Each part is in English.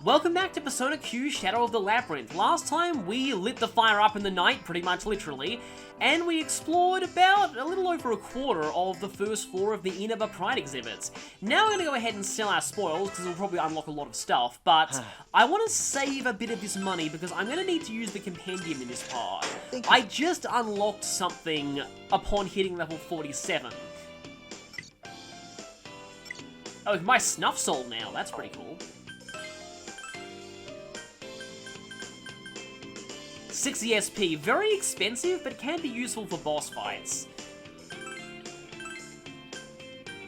Welcome back to Persona Q Shadow of the Labyrinth. Last time we lit the fire up in the night, pretty much literally, and we explored about a little over a quarter of the first floor of the Inaba Pride exhibits. Now we're going to go ahead and sell our spoils, because we'll probably unlock a lot of stuff, but I want to save a bit of this money because I'm going to need to use the compendium in this part. I just unlocked something upon hitting level 47. Oh, my snuff sold now, that's pretty cool. 60 SP, very expensive, but can be useful for boss fights.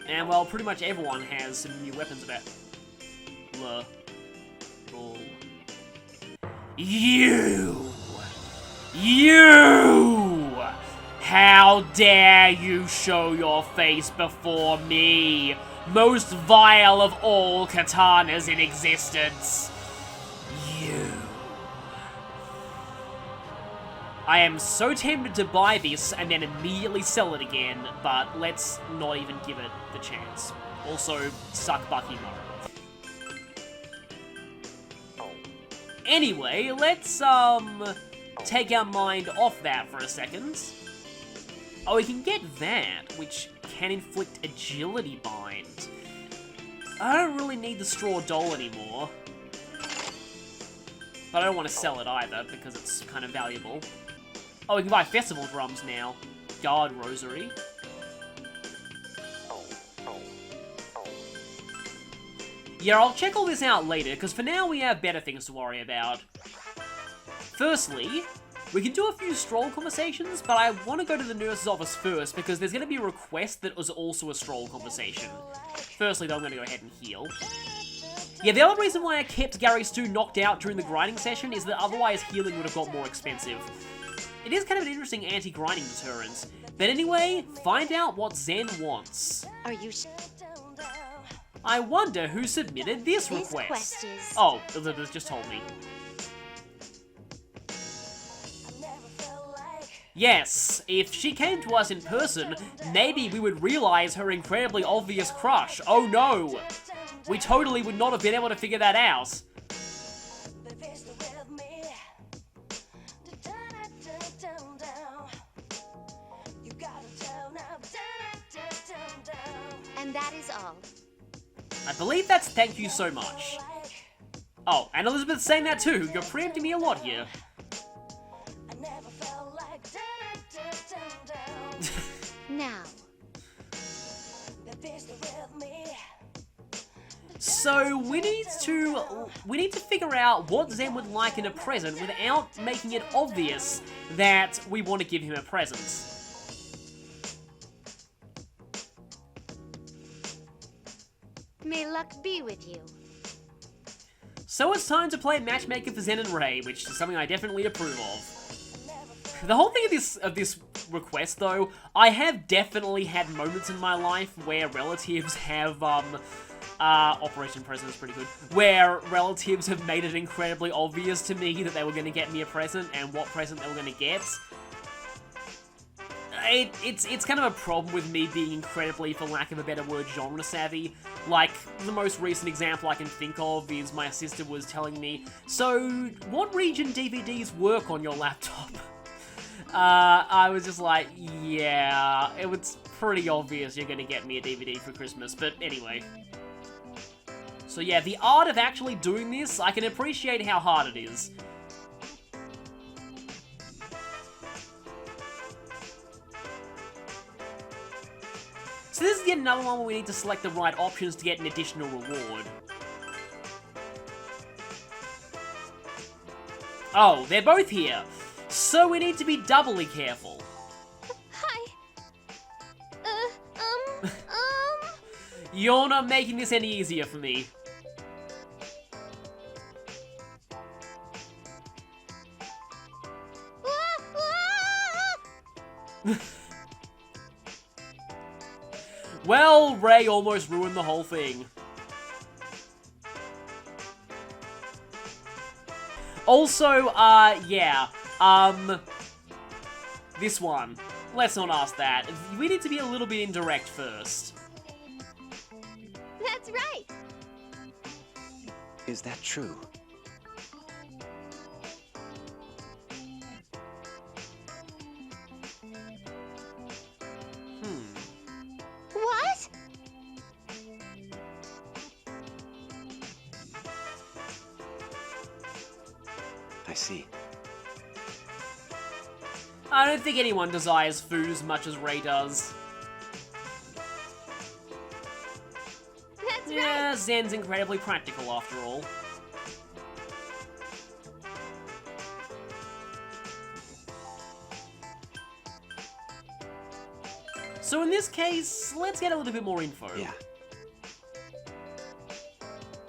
And, well, pretty much everyone has some new weapons about... You! How dare you show your face before me, most vile of all katanas in existence. You. I am so tempted to buy this and then immediately sell it again, but let's not even give it the chance. Also, suck Bucky Morrow. Anyway, let's, take our mind off that for a second. Oh, we can get that, which can inflict agility bind. I don't really need the straw doll anymore. But I don't want to sell it either, because it's kind of valuable. Oh, we can buy festival drums now. Guard rosary. Yeah, I'll check all this out later, because for now we have better things to worry about. Firstly, we can do a few Stroll conversations, but I want to go to the nurse's office first, because there's going to be a request that was also a Stroll conversation. Firstly, though, I'm going to go ahead and heal. Yeah, the other reason why I kept Gary Stu knocked out during the grinding session is that otherwise healing would have got more expensive. It is kind of an interesting anti-grinding deterrent. But anyway, find out what Zen wants. Are you I wonder who submitted this request. Oh, Elizabeth just told me. Yes, if she came to us in person, maybe we would realize her incredibly obvious crush. Oh no! We totally would not have been able to figure that out. And that is all. I believe that's thank you so much. Oh, and Elizabeth's saying that too. You're preempting me a lot here. Now. So we need to figure out what Zen would like in a present without making it obvious that we want to give him a present. May luck be with you. So it's time to play Matchmaking for Zen and Ray, which is something I definitely approve of. The whole thing of this request, though, I have definitely had moments in my life where relatives have, Operation Present is pretty good, where relatives have made it incredibly obvious to me that they were going to get me a present and what present they were going to get. It's kind of a problem with me being incredibly, for lack of a better word, genre savvy. Like, the most recent example I can think of is my sister was telling me, so, what region DVDs work on your laptop? I was just like, yeah, it was pretty obvious you're gonna get me a DVD for Christmas, but anyway. So yeah, the art of actually doing this, I can appreciate how hard it is. So this is yet another one where we need to select the right options to get an additional reward. Oh, they're both here. So we need to be doubly careful. Hi. You're not making this any easier for me. Well, Ray almost ruined the whole thing. Also, yeah, this one. Let's not ask that. We need to be a little bit indirect first. That's right. Is that true? What? I see. I don't think anyone desires food as much as Ray does. That's right. Yeah, Zen's incredibly practical after all. So in this case, let's get a little bit more info. Yeah.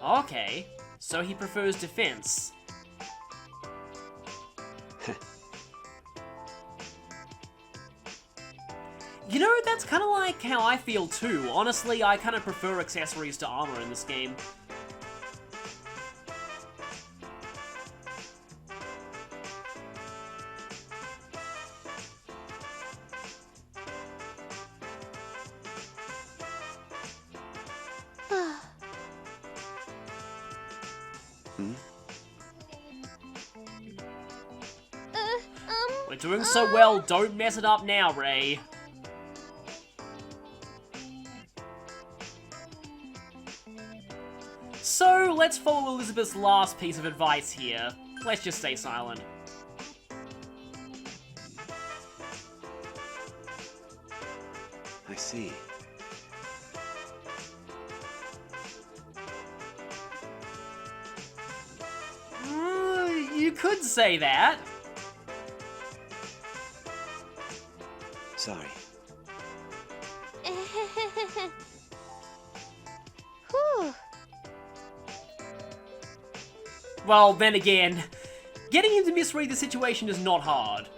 Okay, so he prefers defense. You know, that's kind of like how I feel too. Honestly, I kind of prefer accessories to armor in this game. We're doing so well, don't mess it up now, Ray. So, let's follow Elizabeth's last piece of advice here. Let's just stay silent. I see. You could say that. Sorry. Whew. Well, then again, getting him to misread the situation is not hard.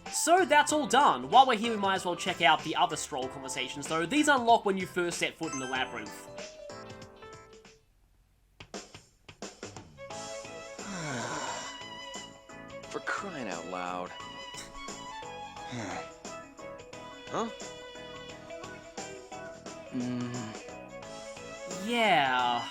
So that's all done. While we're here, we might as well check out the other Stroll conversations, though. These unlock when you first set foot in the Labyrinth. For crying out loud. Huh? Yeah.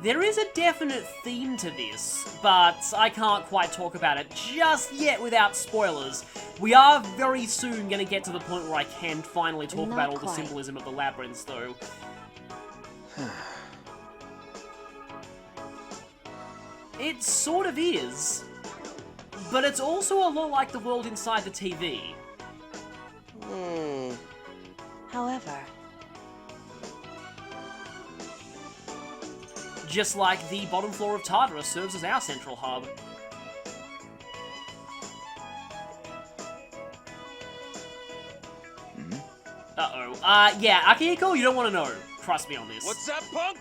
There is a definite theme to this, but I can't quite talk about it just yet without spoilers. We are very soon going to get to the point where I can finally talk Not about all the quite. symbolism of the labyrinths, though. It sort of is, but it's also a lot like the world inside the TV. However, Just like the bottom floor of Tartarus serves as our central hub. Uh-oh. Yeah, Akihiko, you don't want to know. Trust me on this. What's that, punk?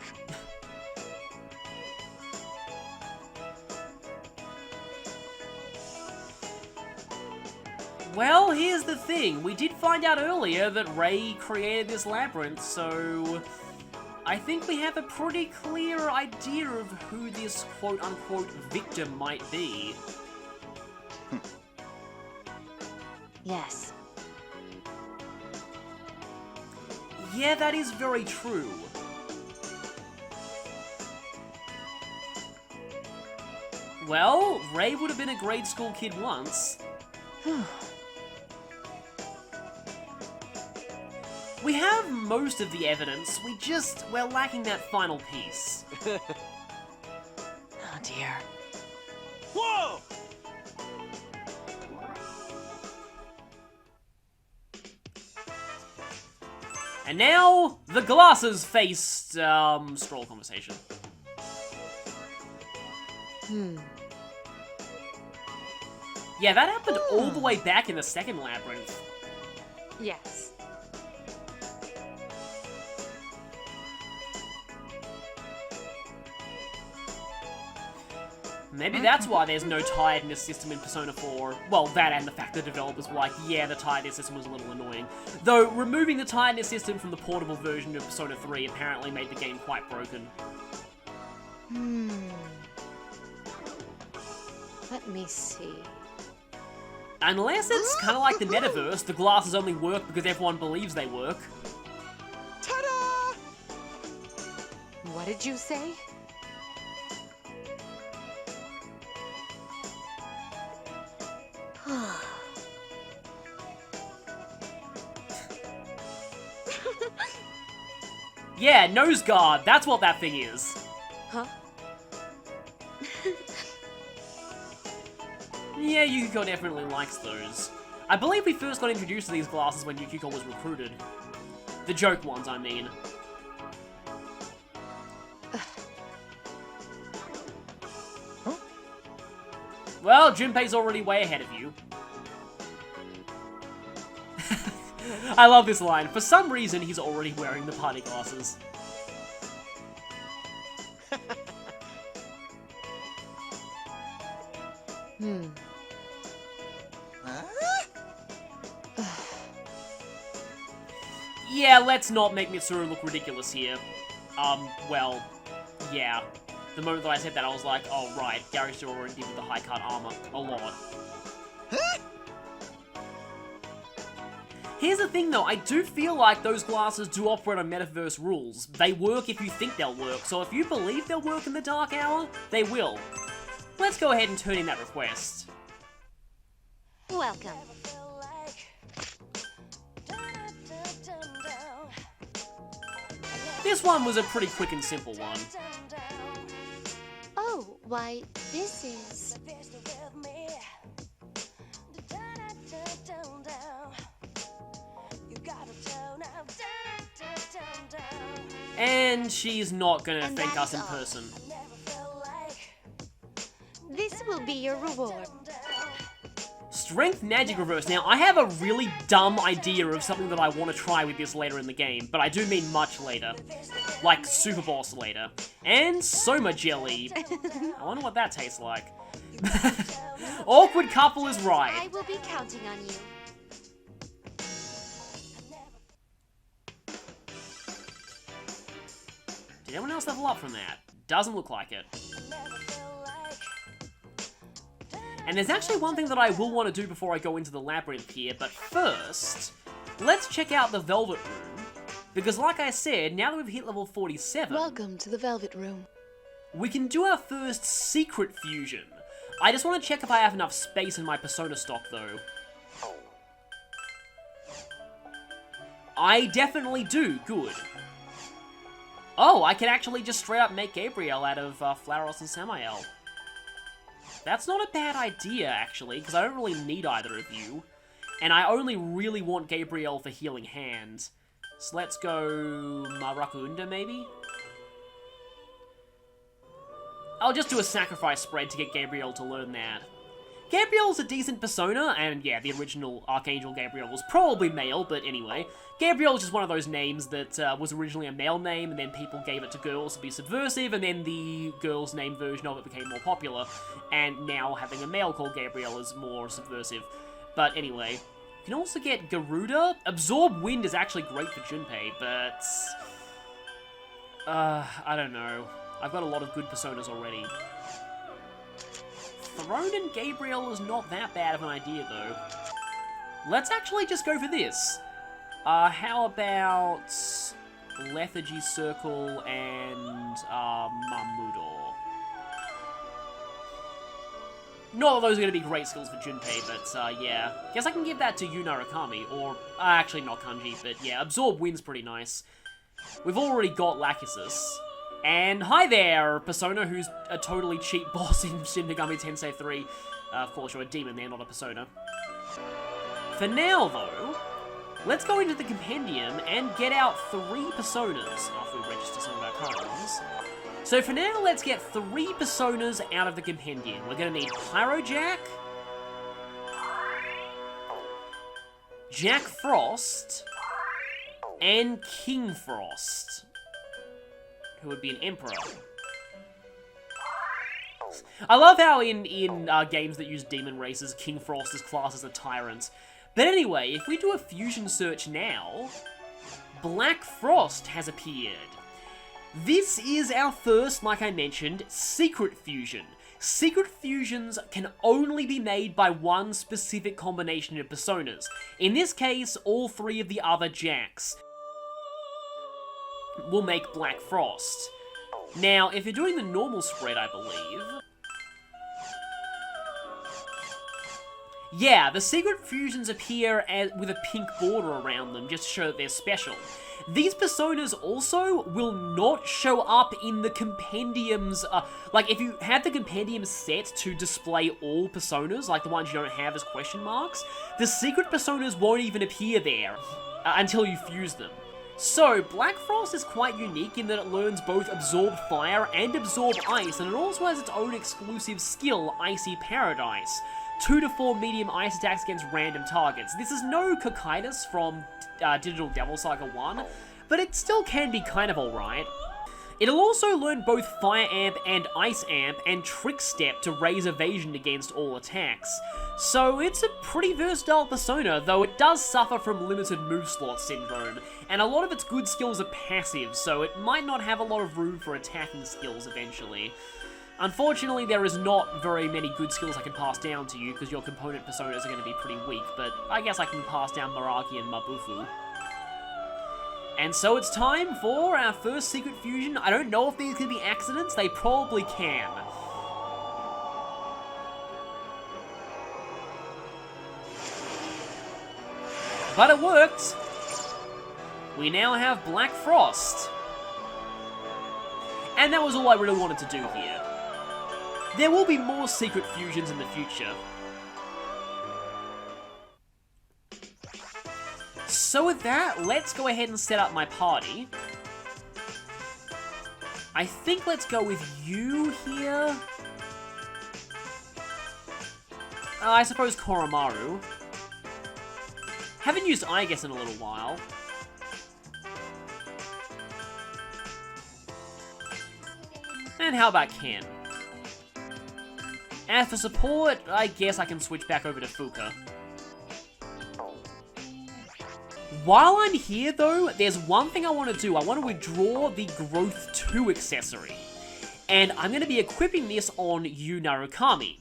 Well, here's the thing. We did find out earlier that Ray created this labyrinth, so I think we have a pretty clear idea of who this quote-unquote victim might be. yes. Yeah, that is very true. Well, Ray would have been a grade school kid once. We have most of the evidence, we're lacking that final piece. Oh dear. Whoa! And now, the glasses-faced, Stroll conversation. Yeah, that happened all the way back in the second labyrinth. Yes. Maybe that's why there's no tiredness system in Persona 4. Well, that and the fact the developers were like, yeah, the tiredness system was a little annoying. Though, removing the tiredness system from the portable version of Persona 3 apparently made the game quite broken. Let me see. Unless it's kind of like the metaverse, the glasses only work because everyone believes they work. Ta-da! What did you say? Yeah, nose guard. That's what that thing is. Huh? Yeah, Yukiko definitely likes those. I believe we first got introduced to these glasses when Yukiko was recruited. The joke ones, I mean. Well, Junpei's already way ahead of you. I love this line. For some reason, he's already wearing the party glasses. Yeah, let's not make Mitsuru look ridiculous here. Well, yeah. The moment that I said that, I was like, oh, right, Gary's still already did with the high cut armor. A lot. Here's the thing, though. I do feel like those glasses do operate on metaverse rules. They work if you think they'll work, so if you believe they'll work in the Dark Hour, they will. Let's go ahead and turn in that request. Welcome. This one was a pretty quick and simple one. Oh, why, this is... And she's not gonna And thank that us is in all. person. This will be your reward. Strength Magic Reverse. Now, I have a really dumb idea of something that I want to try with this later in the game, but I do mean much later. Like, Super Boss later. And Soma Jelly. I wonder what that tastes like. Awkward couple is I right. will be counting on you. Did anyone else level up from that? Doesn't look like it. And there's actually one thing that I will want to do before I go into the Labyrinth here, but first, let's check out the Velvet Room. Because like I said, now that we've hit level 47, Welcome to the Velvet Room. we can do our first secret fusion. I just want to check if I have enough space in my Persona stock, though. I definitely do, good. Oh, I can actually just straight up make Gabriel out of Flauros and Samael. That's not a bad idea, actually, because I don't really need either of you. And I only really want Gabriel for Healing Hand. So let's go Marakunda, maybe? I'll just do a sacrifice spread to get Gabriel to learn that. Gabriel's a decent persona, and yeah, the original Archangel Gabriel was probably male, but anyway. Gabriel's just one of those names that was originally a male name, and then people gave it to girls to be subversive, and then the girls' name version of it became more popular, and now having a male called Gabriel is more subversive. But anyway, you can also get Garuda. Absorb Wind is actually great for Junpei, but... I don't know. I've got a lot of good personas already. Throne and Gabriel is not that bad of an idea, though. Let's actually just go for this. How about Lethargy Circle and Mamudor? Not that those are going to be great skills for Junpei, but yeah. Guess I can give that to Yu Narakami, or actually not Kanji, but yeah, Absorb Wind's pretty nice. We've already got Lachesis. And hi there, Persona, who's a totally cheap boss in Shin Megami Tensei 3. Of course, you're a demon there, not a Persona. For now, though, let's go into the Compendium and get out 3 Personas after we register some of our current ones. So for now, let's get 3 Personas out of the Compendium. We're going to need Pyrojack, Jack Frost, and King Frost, who would be an Emperor. I love how in games that use demon races, King Frost is classed as a tyrant. But anyway, if we do a fusion search now, Black Frost has appeared. This is our first, like I mentioned, secret fusion. Secret fusions can only be made by one specific combination of personas. In this case, all 3 of the other Jacks will make Black Frost. Now, if you're doing the normal spread, I believe... Yeah, the secret fusions appear with a pink border around them, just to show that they're special. These personas also will not show up in the compendiums, like if you had the compendium set to display all personas, like the ones you don't have as question marks, the secret personas won't even appear there until you fuse them. So, Black Frost is quite unique in that it learns both Absorb Fire and Absorb Ice, and it also has its own exclusive skill, Icy Paradise. 2 to 4 medium ice attacks against random targets. This is no Cocytus from Digital Devil Saga 1, but it still can be kind of alright. It'll also learn both Fire Amp and Ice Amp and Trick Step to raise evasion against all attacks. So it's a pretty versatile persona, though it does suffer from limited move slot syndrome, and a lot of its good skills are passive, so it might not have a lot of room for attacking skills eventually. Unfortunately, there is not very many good skills I can pass down to you, because your component personas are going to be pretty weak, but I guess I can pass down Maraki and Mabufu. And so it's time for our first secret fusion. I don't know if these can be accidents, they probably can. But it worked! We now have Black Frost. And that was all I really wanted to do here. There will be more secret fusions in the future. So with that, let's go ahead and set up my party. I think let's go with you here. I suppose Koromaru. Haven't used Aigis in a little while. And how about Ken? And for support, I guess I can switch back over to Fuka. While I'm here though, there's one thing I want to do. I want to withdraw the Growth 2 accessory. And I'm going to be equipping this on Yu Narukami.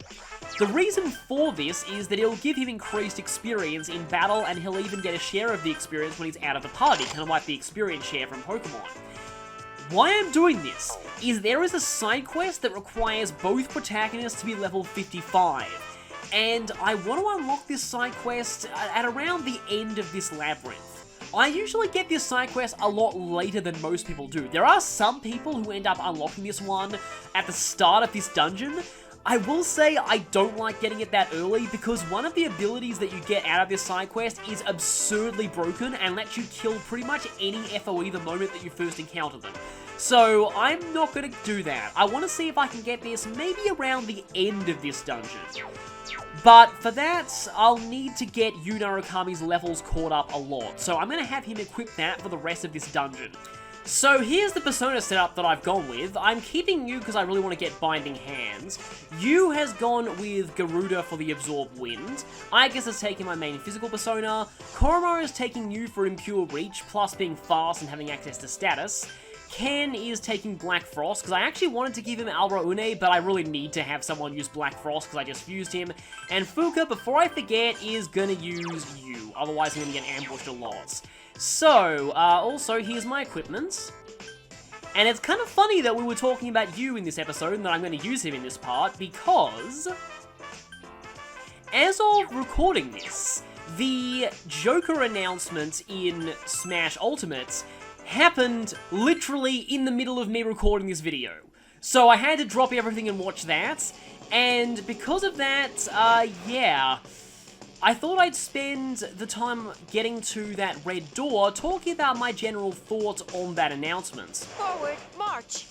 The reason for this is that it'll give him increased experience in battle, and he'll even get a share of the experience when he's out of the party, kind of like the experience share from Pokemon. Why I'm doing this is there is a side quest that requires both protagonists to be level 55, and I want to unlock this side quest at around the end of this labyrinth. I usually get this side quest a lot later than most people do. There are some people who end up unlocking this one at the start of this dungeon. I will say I don't like getting it that early because one of the abilities that you get out of this side quest is absurdly broken and lets you kill pretty much any FOE the moment that you first encounter them. So I'm not going to do that. I want to see if I can get this maybe around the end of this dungeon. But for that, I'll need to get Yu Narukami's levels caught up a lot, so I'm going to have him equip that for the rest of this dungeon. So here's the persona setup that I've gone with. I'm keeping Yu because I really want to get Binding Hands. Yu has gone with Garuda for the Absorb Wind. Aigis is taking my main physical persona. Koromaru is taking Yu for Impure Reach, plus being fast and having access to status. Ken is taking Black Frost, because I actually wanted to give him Alra Une, but I really need to have someone use Black Frost, because I just fused him. And Fuka, before I forget, is gonna use Yu, otherwise I'm gonna get ambushed a lot. So, also, here's my equipment. And it's kind of funny that we were talking about Yu in this episode, and that I'm gonna use him in this part, because as of recording this, the Joker announcement in Smash Ultimates happened literally in the middle of me recording this video. So I had to drop everything and watch that, and because of that, yeah, I thought I'd spend the time getting to that red door talking about my general thoughts on that announcement. Forward, march!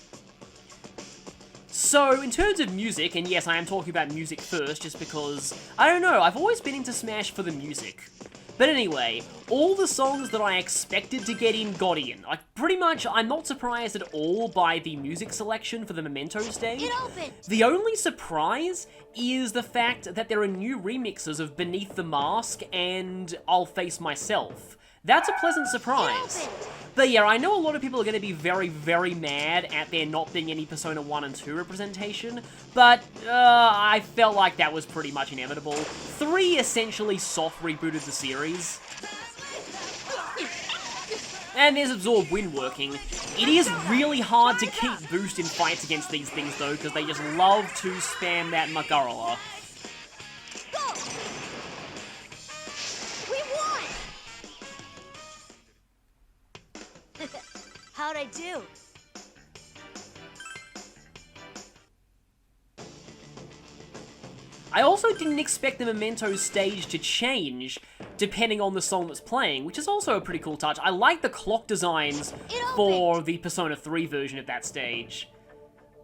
So, in terms of music, and yes, I am talking about music first, just because, I don't know, I've always been into Smash for the music. But anyway, all the songs that I expected to get in got in. Like, pretty much, I'm not surprised at all by the music selection for the Memento stage. It opened! The only surprise is the fact that there are new remixes of Beneath the Mask and I'll Face Myself. That's a pleasant surprise. But yeah, I know a lot of people are going to be very, very mad at there not being any Persona 1 and 2 representation, but I felt like that was pretty much inevitable. 3 essentially soft rebooted the series. And there's Absorb Wind working. It is really hard to keep boost in fights against these things, though, because they just love to spam that Magarala. Go! We won! How'd I do? I also didn't expect the Memento stage to change depending on the song that's playing, which is also a pretty cool touch. I like the clock designs for the Persona 3 version of that stage.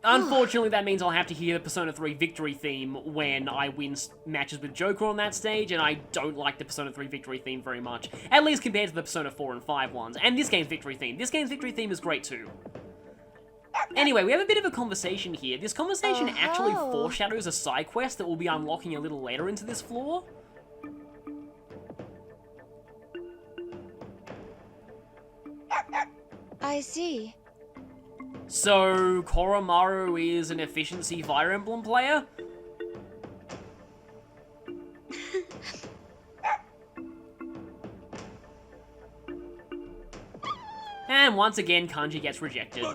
Unfortunately, that means I'll have to hear the Persona 3 victory theme when I win matches with Joker on that stage, and I don't like the Persona 3 victory theme very much, at least compared to the Persona 4 and 5 ones, and this game's victory theme. This game's victory theme is great too. Anyway, we have a bit of a conversation here. This conversation actually foreshadows a side quest that we'll be unlocking a little later into this floor. I see. So, Koromaru is an efficiency Fire Emblem player? And once again, Kanji gets rejected.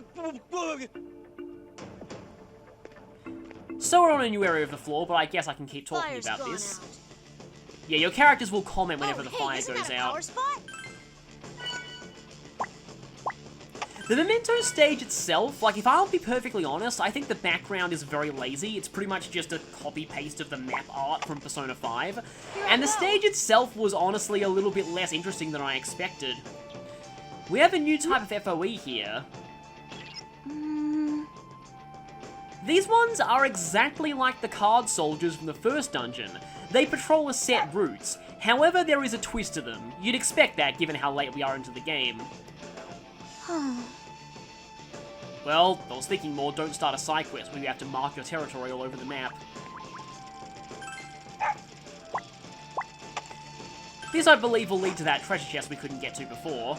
So we're on a new area of the floor, but I guess I can keep talking Fire's about gone this. out. Yeah, your characters will comment whenever the fire isn't goes that a out. power spot? The Memento stage itself, like, if I'll be perfectly honest, I think the background is very lazy. It's pretty much just a copy-paste of the map art from Persona 5. And the stage itself was honestly a little bit less interesting than I expected. We have a new type of FOE here. These ones are exactly like the card soldiers from the first dungeon. They patrol a set routes. However, there is a twist to them. You'd expect that given how late we are into the game. Well, I was thinking more, don't start a side quest where you have to mark your territory all over the map. This, I believe, will lead to that treasure chest we couldn't get to before.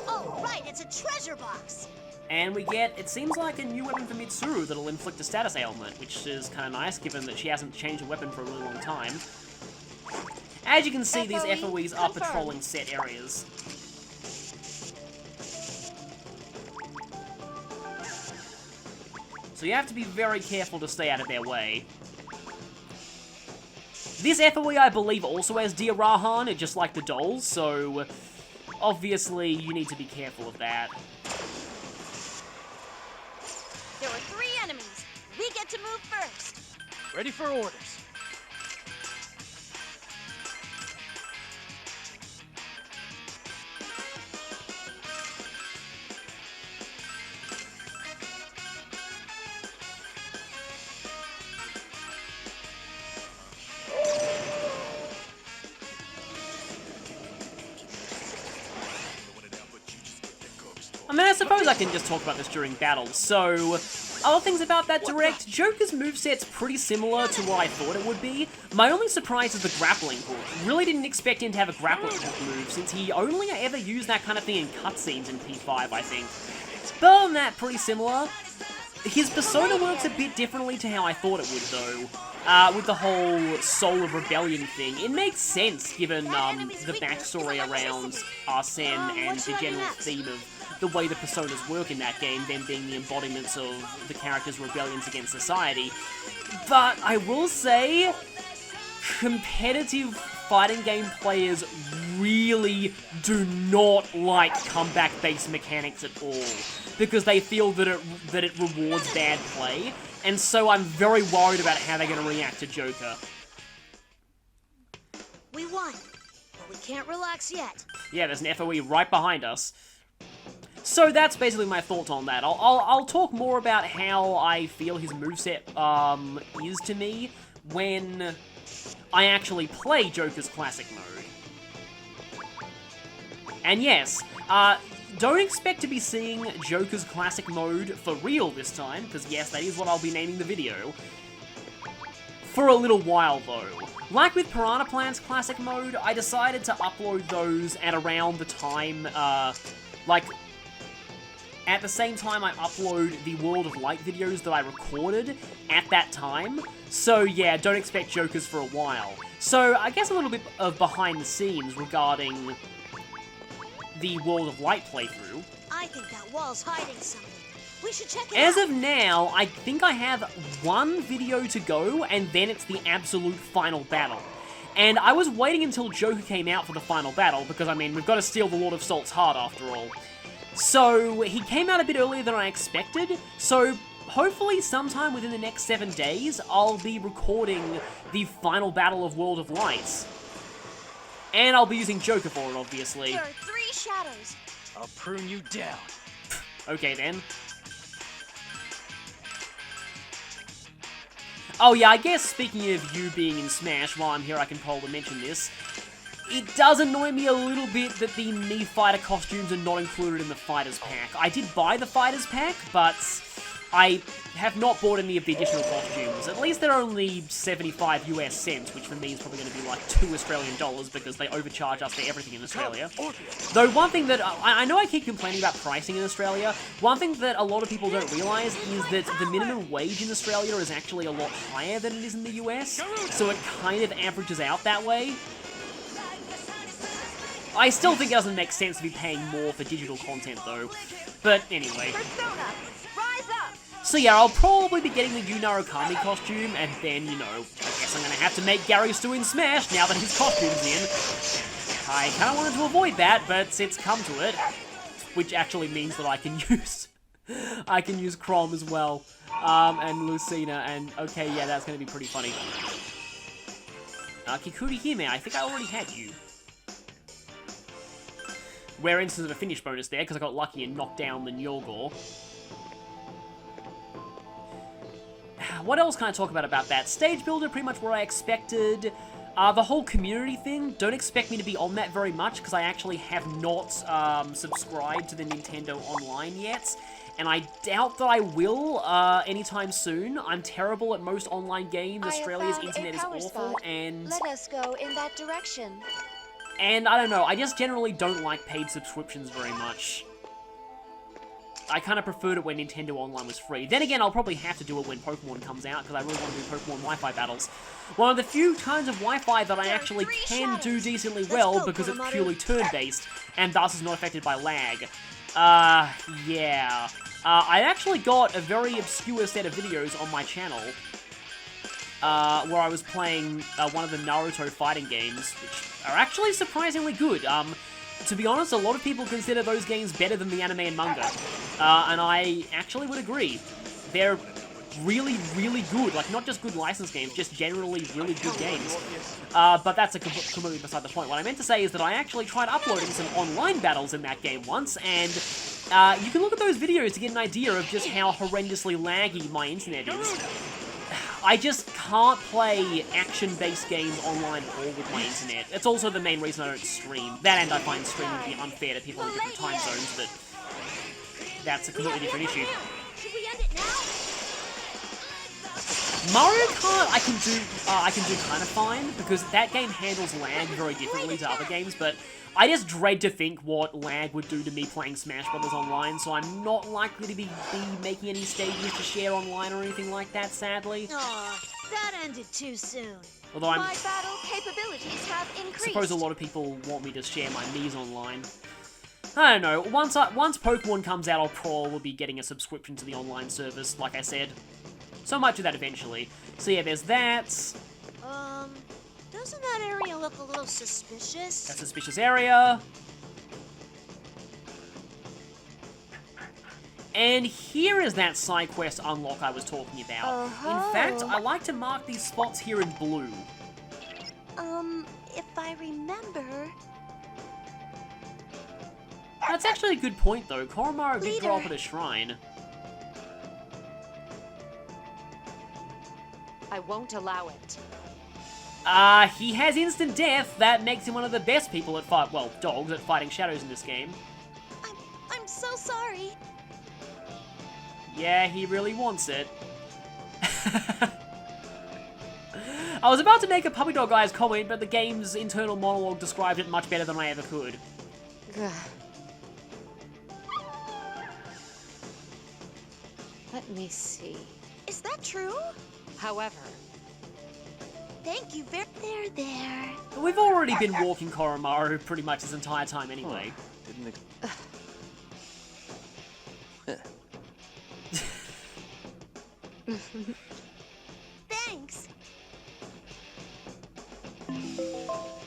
Oh, right, it's a treasure box. And we get, it seems like, a new weapon for Mitsuru that'll inflict a status ailment, which is kind of nice, given that she hasn't changed a weapon for a really long time. As you can see, these FOEs are patrolling set areas. So you have to be very careful to stay out of their way. This FOE, I believe, also has Dear Rahan, just like the dolls, so obviously you need to be careful of that. There were 3 enemies. We get to move first. Ready for orders. I mean, I suppose I can just talk about this during battle. So, other things about that direct, Joker's moveset's pretty similar to what I thought it would be. My only surprise is the grappling hook. Really didn't expect him to have a grappling hook move, since he only ever used that kind of thing in cutscenes in P5, I think. But other than that, pretty similar. His persona works a bit differently to how I thought it would, though. With the whole Soul of Rebellion thing. It makes sense, given the backstory around Arsene and the general theme of the way the personas work in that game, them being the embodiments of the characters' rebellions against society. But I will say, competitive fighting game players really do not like comeback-based mechanics at all, because they feel that it rewards bad play, and so I'm very worried about how they're going to react to Joker. We won, but we can't relax yet. Yeah, there's an FOE right behind us. So that's basically my thoughts on that. I'll talk more about how I feel his moveset is to me when I actually play Joker's Classic Mode. And yes, don't expect to be seeing Joker's Classic Mode for real this time, because yes, that is what I'll be naming the video. For a little while though. Like with Piranha Plant's Classic Mode, I decided to upload those at around the time, at the same time I upload the World of Light videos that I recorded at that time. So yeah, don't expect Jokers for a while. So I guess a little bit of behind the scenes regarding the World of Light playthrough. I think that wall's hiding something. We should check it As out. of now, I think I have one video to go, and then it's the absolute final battle. And I was waiting until Joker came out for the final battle, because, I mean, we've got to steal the Lord of Salt's heart after all. So, he came out a bit earlier than I expected, so hopefully sometime within the next 7 days, I'll be recording the final battle of World of Light. And I'll be using Joker for it, obviously. There are 3 shadows. I'll prune you down. Okay, then. Oh yeah, I guess speaking of you being in Smash, while I'm here I can probably mention this. It does annoy me a little bit that the Mii Fighter costumes are not included in the Fighters Pack. I did buy the Fighters Pack, but I have not bought any of the additional costumes. At least they're only 75 US cents, which for me is probably going to be like $2 Australian because they overcharge us for everything in Australia. Though one thing that, I know I keep complaining about pricing in Australia, one thing that a lot of people don't realise is that the minimum wage in Australia is actually a lot higher than it is in the US, so it kind of averages out that way. I still think it doesn't make sense to be paying more for digital content though, but anyway. Persona, rise up. So yeah, I'll probably be getting the Yu Narukami costume, and then, you know, I guess I'm gonna have to make Gary Stu in Smash now that his costume's in. I kinda wanted to avoid that, but it's come to it. Which actually means that I can use Chrom as well. And Lucina, and okay, yeah, that's gonna be pretty funny. Kikuri Hime, I think I already had you. Rare instance of a finish bonus there, because I got lucky and knocked down the Nyogor. What else can I talk about that? Stage builder, pretty much what I expected. The whole community thing, don't expect me to be on that very much, because I actually have not subscribed to the Nintendo Online yet. And I doubt that I will anytime soon. I'm terrible at most online games. Australia's internet is awful, and... Let us go in that direction. And I don't know, I just generally don't like paid subscriptions very much. I kind of preferred it when Nintendo Online was free. Then again, I'll probably have to do it when Pokemon comes out, because I really want to do Pokemon Wi-Fi battles. One of the few kinds of Wi-Fi that I actually can do decently well, because it's purely turn-based, and thus is not affected by lag. Yeah. I actually got a very obscure set of videos on my channel, where I was playing one of the Naruto fighting games, which are actually surprisingly good. To be honest, a lot of people consider those games better than the anime and manga, and I actually would agree. They're really, really good. Like, not just good licensed games, just generally really good games. But that's completely beside the point. What I meant to say is that I actually tried uploading some online battles in that game once, and you can look at those videos to get an idea of just how horrendously laggy my internet is. I just can't play action-based games online at all with my internet. It's also the main reason I don't stream. That, and I find streaming to be unfair to people in different time zones, but that's a completely different issue. Should we end it now? Mario Kart I can do kind of fine, because that game handles lag very differently to other games, but I just dread to think what lag would do to me playing Smash Brothers online, so I'm not likely to be making any stages to share online or anything like that, sadly. Aw, that ended too soon. Although My battle capabilities have I increased. suppose a lot of people want me to share my Mii's online. I don't know, once Pokemon comes out, I'll probably be getting a subscription to the online service, like I said. So I might do that eventually. So yeah, there's that. Doesn't that area look a little suspicious? That suspicious area. And here is that side quest unlock I was talking about. In fact, I like to mark these spots here in blue. If I remember... That's actually a good point, though. Koromaru did grow up at a shrine. I won't allow it. He has instant death. That makes him one of the best people at dogs at fighting shadows in this game. I'm so sorry. Yeah, he really wants it. I was about to make a puppy dog eyes comment, but the game's internal monologue described it much better than I ever could. Let me see. Is that true? However, Thank you very... There. We've already been walking Koromaru pretty much this entire time anyway. Did Didn't Thanks.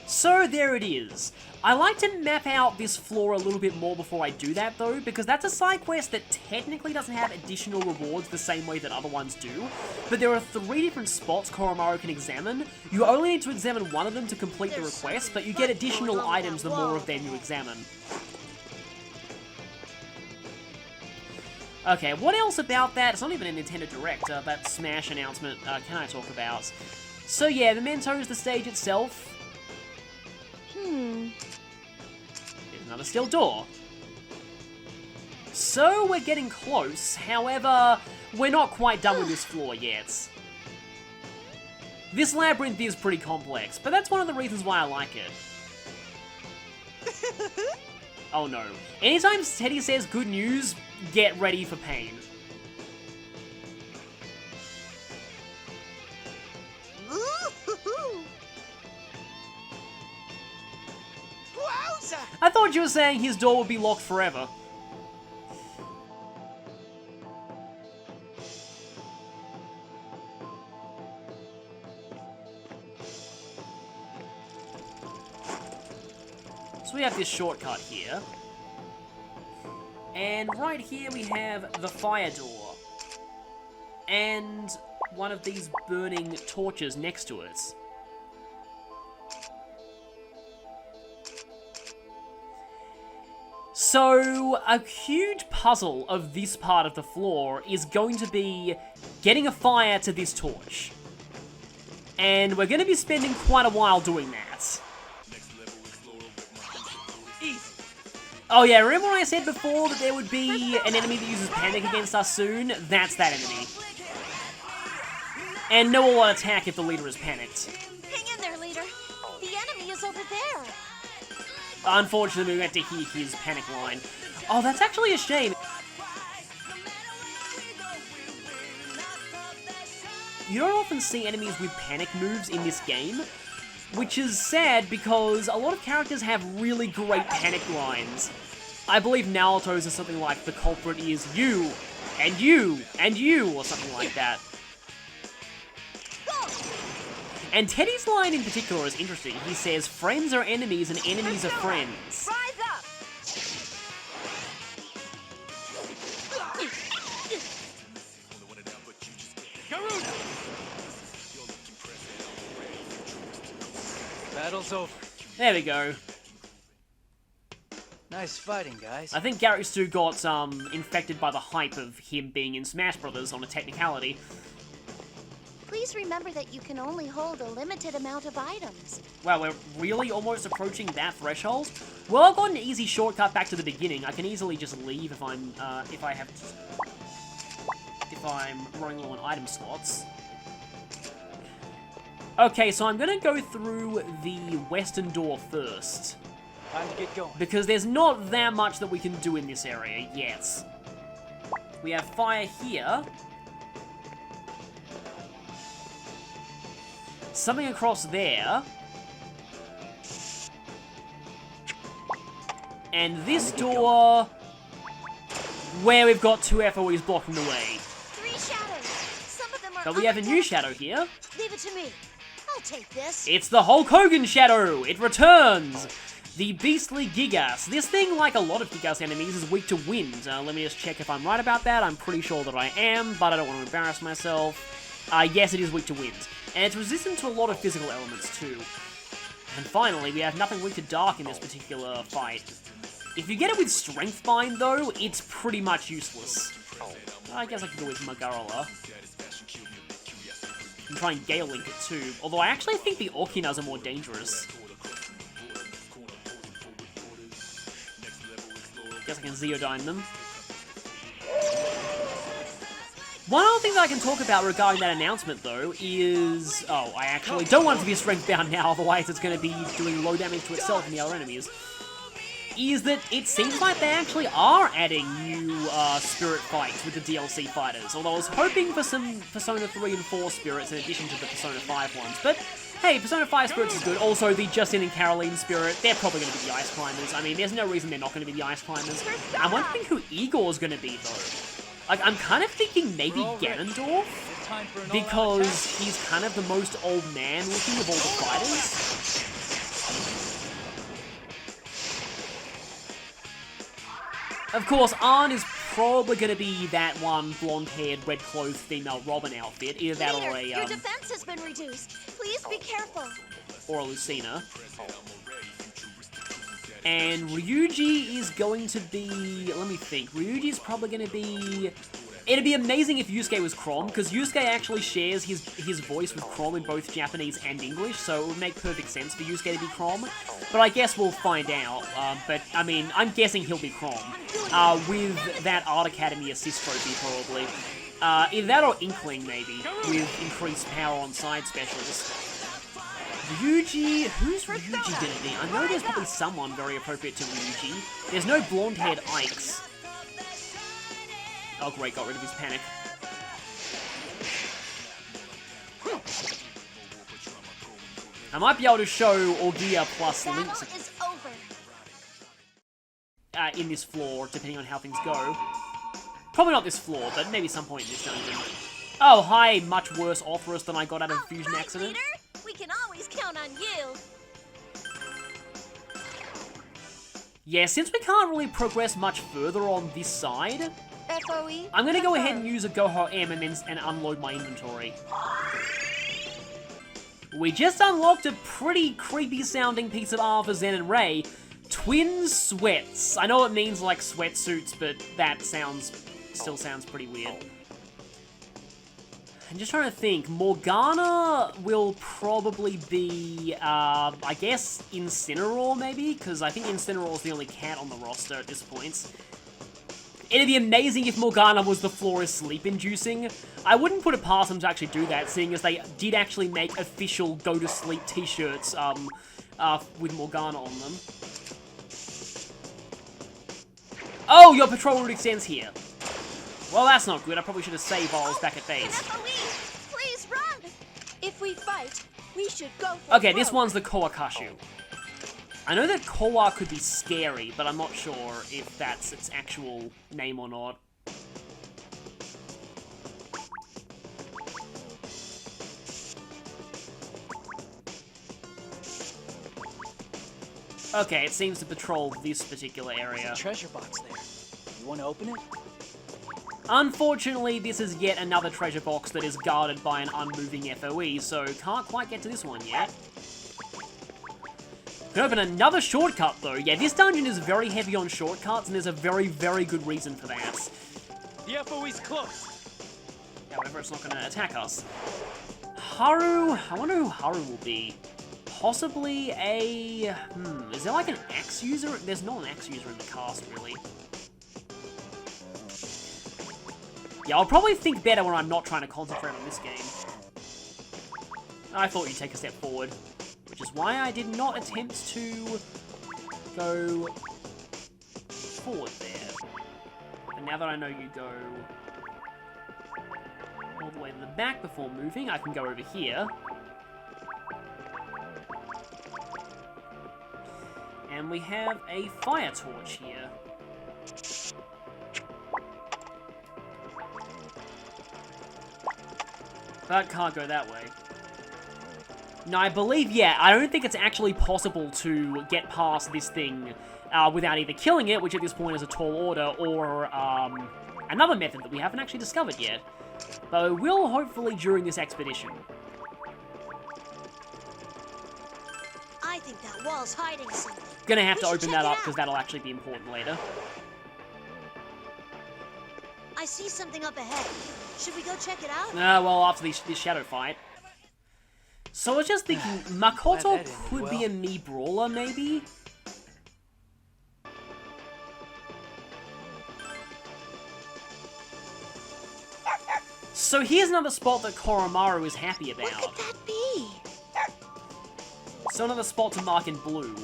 So there it is. I like to map out this floor a little bit more before I do that though, because that's a side quest that technically doesn't have additional rewards the same way that other ones do, but there are 3 different spots Koromaru can examine. You only need to examine one of them to complete the request, but you get additional items the more of them you examine. Okay, what else about that? It's not even a Nintendo Direct, that Smash announcement can I talk about? So yeah, Memento is the stage itself. There's another steel door. So we're getting close, however, we're not quite done with this floor yet. This labyrinth is pretty complex, but that's one of the reasons why I like it. Oh no. Anytime Teddy says good news, get ready for pain. I thought you were saying his door would be locked forever. So we have this shortcut here. And right here we have the fire door. And one of these burning torches next to it. So, a huge puzzle of this part of the floor is going to be getting a fire to this torch. And we're going to be spending quite a while doing that. Oh yeah, remember when I said before that there would be an enemy that uses panic against us soon? That's that enemy. And no one will attack if the leader is panicked. Hang in there, leader. The enemy is over there. Unfortunately, we had to hear his panic line. Oh, that's actually a shame. You don't often see enemies with panic moves in this game, which is sad because a lot of characters have really great panic lines. I believe Naruto's is something like the culprit is you, and you, and you, or something like that. And Teddy's line in particular is interesting. He says, friends are enemies and enemies are friends. Rise up. Battle's over. There we go. Nice fighting, guys. I think Gary Stu got infected by the hype of him being in Smash Brothers on a technicality. Please remember that you can only hold a limited amount of items. Wow, we're really almost approaching that threshold? Well, I've got an easy shortcut back to the beginning. I can easily just leave if I'm running low on item slots. Okay, so I'm gonna go through the western door first. Time to get going. Because there's not that much that we can do in this area yet. We have fire here. Something across there. And this door, where we've got 2 FOEs blocking the way. 3 shadows. Some of them are But we have a new shadow here. Leave it to me. I'll take this. It's the Hulk Hogan shadow! It returns! The beastly Gigas. This thing, like a lot of Gigas enemies, is weak to wind. Let me just check if I'm right about that. I'm pretty sure that I am, but I don't want to embarrass myself. Yes, it is weak to wind. And it's resistant to a lot of physical elements too. And finally, we have nothing weak to dark in this particular fight. If you get it with Strength Bind though, it's pretty much useless. I guess I could go with Magarala. And try and Gale Link it too, although I actually think the Orkinas are more dangerous. Guess I can Zeodyne them. One other thing that I can talk about regarding that announcement, though, is... Oh, I actually don't want it to be strength bound now, otherwise it's going to be doing low damage to itself and the other enemies. is that it seems like they actually are adding new spirit fights with the DLC fighters, although I was hoping for some Persona 3 and 4 spirits in addition to the Persona 5 ones, but hey, Persona 5 spirits is good. Also, the Justin and Caroline spirit, they're probably going to be the Ice Climbers. I mean, there's no reason they're not going to be the Ice Climbers. I'm wondering who Igor's going to be, though. Like, I'm kind of thinking maybe Ganondorf, because he's kind of the most old man looking of all the fighters. Of course, Arn is probably going to be that one blonde-haired, red-clothed female Robin outfit. Either that or a, your defense has been reduced. Please be careful. Or a Lucina. And Ryuji is going to be... Let me think. Ryuji is probably going to be... It'd be amazing if Yusuke was Chrom, because Yusuke actually shares his voice with Chrom in both Japanese and English, so it would make perfect sense for Yusuke to be Chrom. But I guess we'll find out. But, I mean, I'm guessing he'll be Chrom. With that Art Academy assist trophy, probably. Either that or Inkling, maybe, with increased power on side specials. Ryuji... Who's Ryuji gonna be? I know there's probably someone very appropriate to Ryuji. There's no blonde-haired Ikes. Oh great, got rid of his panic. I might be able to show Orgia plus Links in this floor, depending on how things go. Probably not this floor, but maybe some point in this dungeon. Oh, hi, much worse Orthrus than I got out of a fusion accident. Leader. We can always count on you. Yeah, since we can't really progress much further on this side, FOE? I'm gonna go ahead and use a Goho M and unload my inventory. We just unlocked a pretty creepy sounding piece of armor for Zen and Ray. Twin sweats. I know it means like sweatsuits, but that still sounds pretty weird. I'm just trying to think. Morgana will probably be, I guess, Incineroar maybe? Because I think Incineroar is the only cat on the roster at this point. It'd be amazing if Morgana was the floor is sleep-inducing. I wouldn't put it past them to actually do that, seeing as they did actually make official go-to-sleep t-shirts with Morgana on them. Oh, your patrol route extends here. Well, that's not good. I probably should have saved while I was back at base. FOE, please run! If we fight, we should go for Okay, this one's the Koakashu. I know that Koa could be scary, but I'm not sure if that's its actual name or not. Okay, it seems to patrol this particular area. There's a treasure box there. You want to open it? Unfortunately, this is yet another treasure box that is guarded by an unmoving FOE, so can't quite get to this one yet. Can open another shortcut, though. Yeah, this dungeon is very heavy on shortcuts, and there's a very, very good reason for that. The FOE's close. However, it's not going to attack us. Haru... I wonder who Haru will be. Possibly a... is there like an axe user? There's not an axe user in the cast, really. Yeah, I'll probably think better when I'm not trying to concentrate on this game. I thought you'd take a step forward. Which is why I did not attempt to go forward there. And now that I know you go all the way to the back before moving, I can go over here. And we have a fire torch here. But can't go that way. No, I believe, yeah, I don't think it's actually possible to get past this thing without either killing it, which at this point is a tall order, or another method that we haven't actually discovered yet. But we will hopefully during this expedition. I think that wall's hiding something. Gonna have to open that up because that'll actually be important later. I see something up ahead. Should we go check it out? Well, after this shadow fight. So I was just thinking, Makoto could be a Mii Brawler, maybe? So here's another spot that Koromaru is happy about. What could that be? So another spot to mark in blue.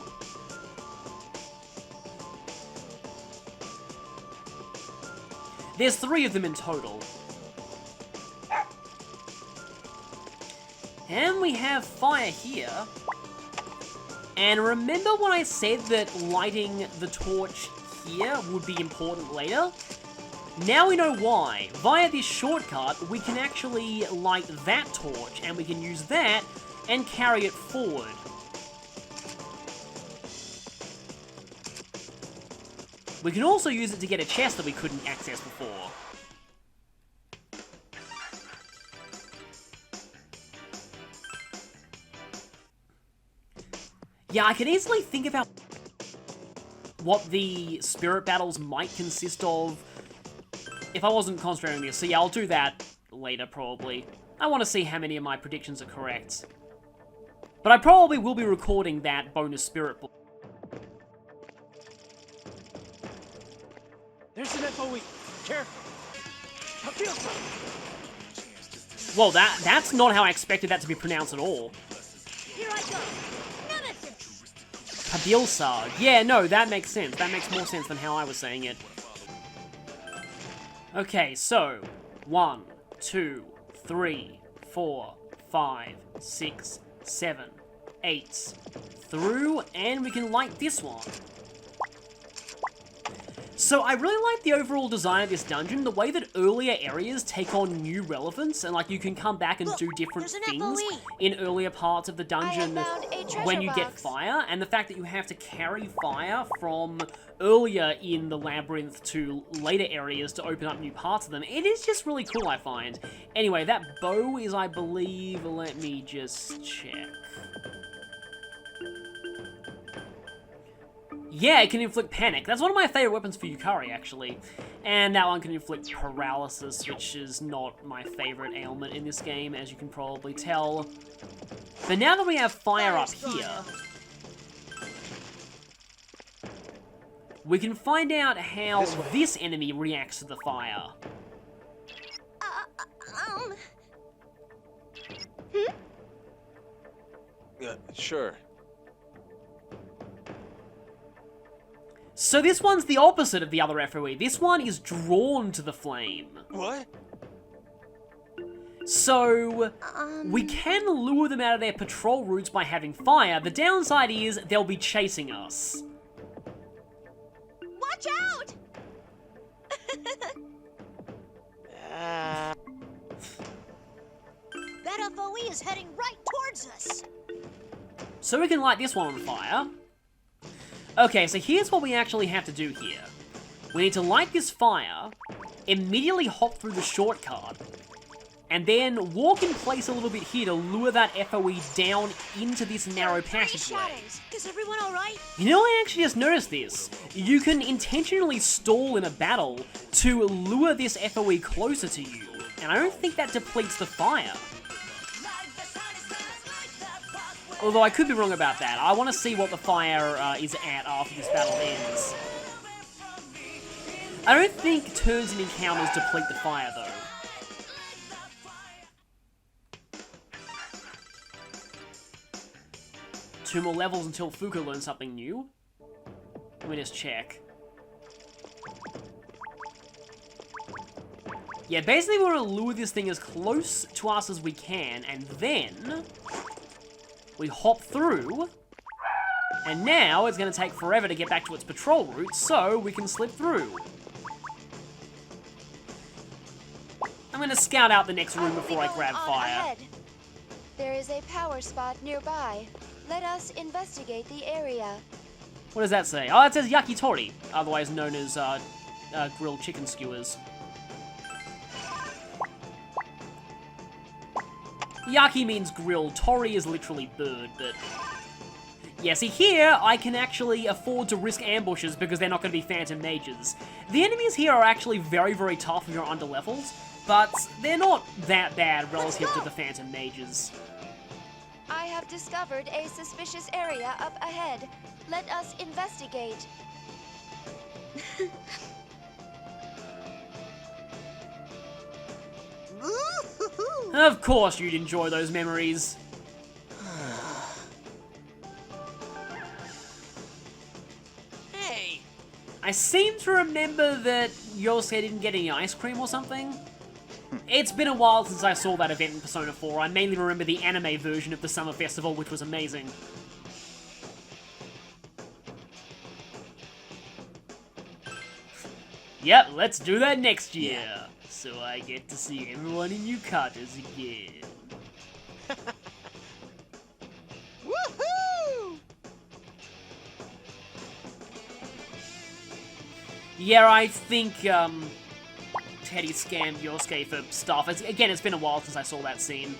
There's 3 of them in total. And we have fire here. And remember when I said that lighting the torch here would be important later? Now we know why. Via this shortcut, we can actually light that torch, and we can use that and carry it forward. We can also use it to get a chest that we couldn't access before. Yeah, I can easily think about what the spirit battles might consist of if I wasn't concentrating on this. So yeah, I'll do that later, probably. I want to see how many of my predictions are correct. But I probably will be recording that bonus spirit book. There's an FOE. Careful. I feel something. Well, that's not how I expected that to be pronounced at all. Here I go. Padilsa. Yeah, no, that makes sense. That makes more sense than how I was saying it. Okay, so 1, 2, 3, 4, 5, 6, 7, 8 through, and we can light this one. So I really like the overall design of this dungeon, the way that earlier areas take on new relevance, and like you can come back and do different things in earlier parts of the dungeon when you get fire, and the fact that you have to carry fire from earlier in the labyrinth to later areas to open up new parts of them, it is just really cool, I find. Anyway, that bow is, I believe, let me just check. Yeah, it can inflict panic. That's one of my favorite weapons for Yukari, actually. And that one can inflict paralysis, which is not my favorite ailment in this game, as you can probably tell. But now that we have fire up here, we can find out how this enemy reacts to the fire. Yeah, sure. So this one's the opposite of the other FOE. This one is drawn to the flame. What? So, we can lure them out of their patrol routes by having fire. The downside is they'll be chasing us. Watch out! That FOE is heading right towards us. So we can light this one on fire. Okay, so here's what we actually have to do here. We need to light this fire, immediately hop through the shortcut, and then walk in place a little bit here to lure that FOE down into this narrow passageway. Is everyone alright? You know, I actually just noticed this. You can intentionally stall in a battle to lure this FOE closer to you, and I don't think that depletes the fire. Although I could be wrong about that. I want to see what the fire is at after this battle ends. I don't think turns and encounters deplete the fire, though. Two more levels until Fuka learns something new. Let me just check. Yeah, basically we want to lure this thing as close to us as we can, and then we hop through, and now it's going to take forever to get back to its patrol route, so we can slip through. I'm going to scout out the next room before I grab fire. Ahead. There is a power spot nearby. Let us investigate the area. What does that say? Oh, it says yakitori, otherwise known as grilled chicken skewers. Yaki means grilled, tori is literally bird, but... Yeah, see here, I can actually afford to risk ambushes because they're not going to be phantom mages. The enemies here are actually very, very tough if you're under-leveled, but they're not that bad relative to the phantom mages. I have discovered a suspicious area up ahead. Let us investigate. Of course you'd enjoy those memories. Hey! I seem to remember that Yosuke didn't get any ice cream or something. It's been a while since I saw that event in Persona 4. I mainly remember the anime version of the Summer Festival, which was amazing. Yep, let's do that next year. So I get to see everyone in Yukatas again. Woohoo! Yeah, I think, Teddy scammed Yosuke for stuff. Again, it's been a while since I saw that scene.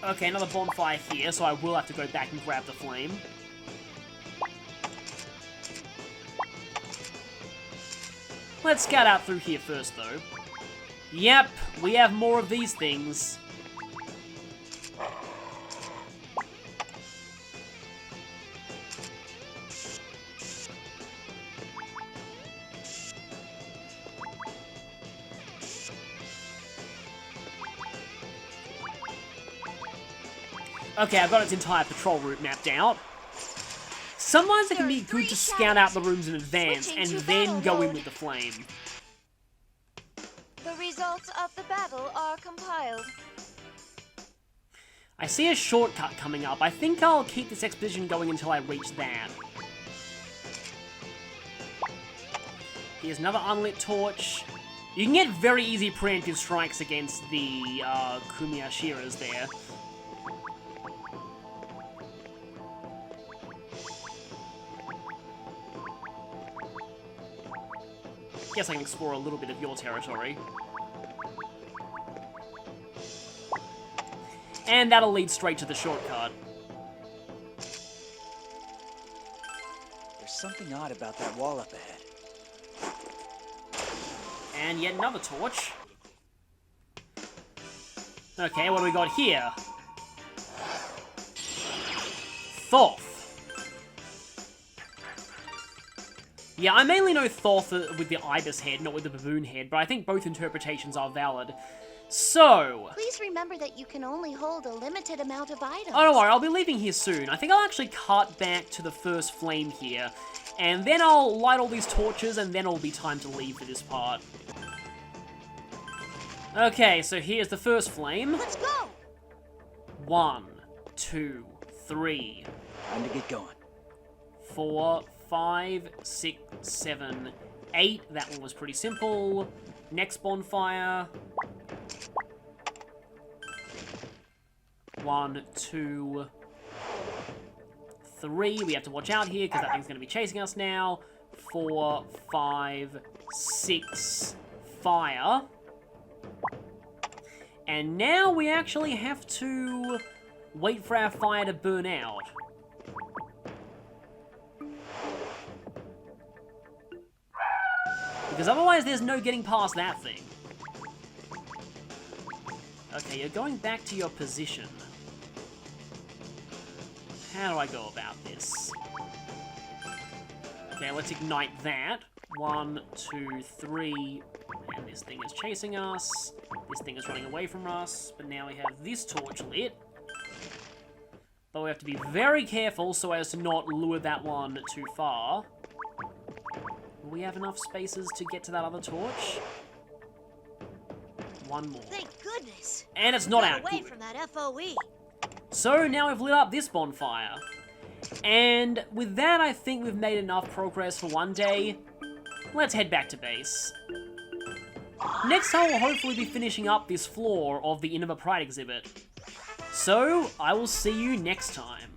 Okay, another bonfire here, so I will have to go back and grab the flame. Let's scout out through here first, though. Yep, we have more of these things. Okay, I've got its entire patrol route mapped out. Sometimes it can be good to scout out the rooms in advance and then go in with the flame. The results of the battle are compiled. I see a shortcut coming up. I think I'll keep this exposition going until I reach that. Here's another unlit torch. You can get very easy preemptive strikes against the Kumiyashiras there. Guess I can explore a little bit of your territory. And that'll lead straight to the shortcut. There's something odd about that wall up ahead. And yet another torch. Okay, what do we got here? Thoth. Yeah, I mainly know Thoth with the ibis head, not with the baboon head, but I think both interpretations are valid. So... Please remember that you can only hold a limited amount of items. Oh, don't worry, I'll be leaving here soon. I think I'll actually cut back to the first flame here, and then I'll light all these torches, and then it'll be time to leave for this part. Okay, so here's the first flame. Let's go! 1, 2, 3, Time to get going. 4, 5, 6, 7, 8. That one was pretty simple. Next bonfire. 1, 2, 3. We have to watch out here because that thing's going to be chasing us now. 4, 5, 6. Fire. And now we actually have to wait for our fire to burn out. Because otherwise there's no getting past that thing. Okay, you're going back to your position. How do I go about this? Okay, let's ignite that. 1, 2, 3. And this thing is chasing us. This thing is running away from us. But now we have this torch lit. But we have to be very careful so as to not lure that one too far. Will we have enough spaces to get to that other torch? One more. Thank goodness. And it's not out. Away Good. from that FOE. So now we've lit up this bonfire. And with that, I think we've made enough progress for one day. Let's head back to base. Next time we'll hopefully be finishing up this floor of the Innover Pride exhibit. So, I will see you next time.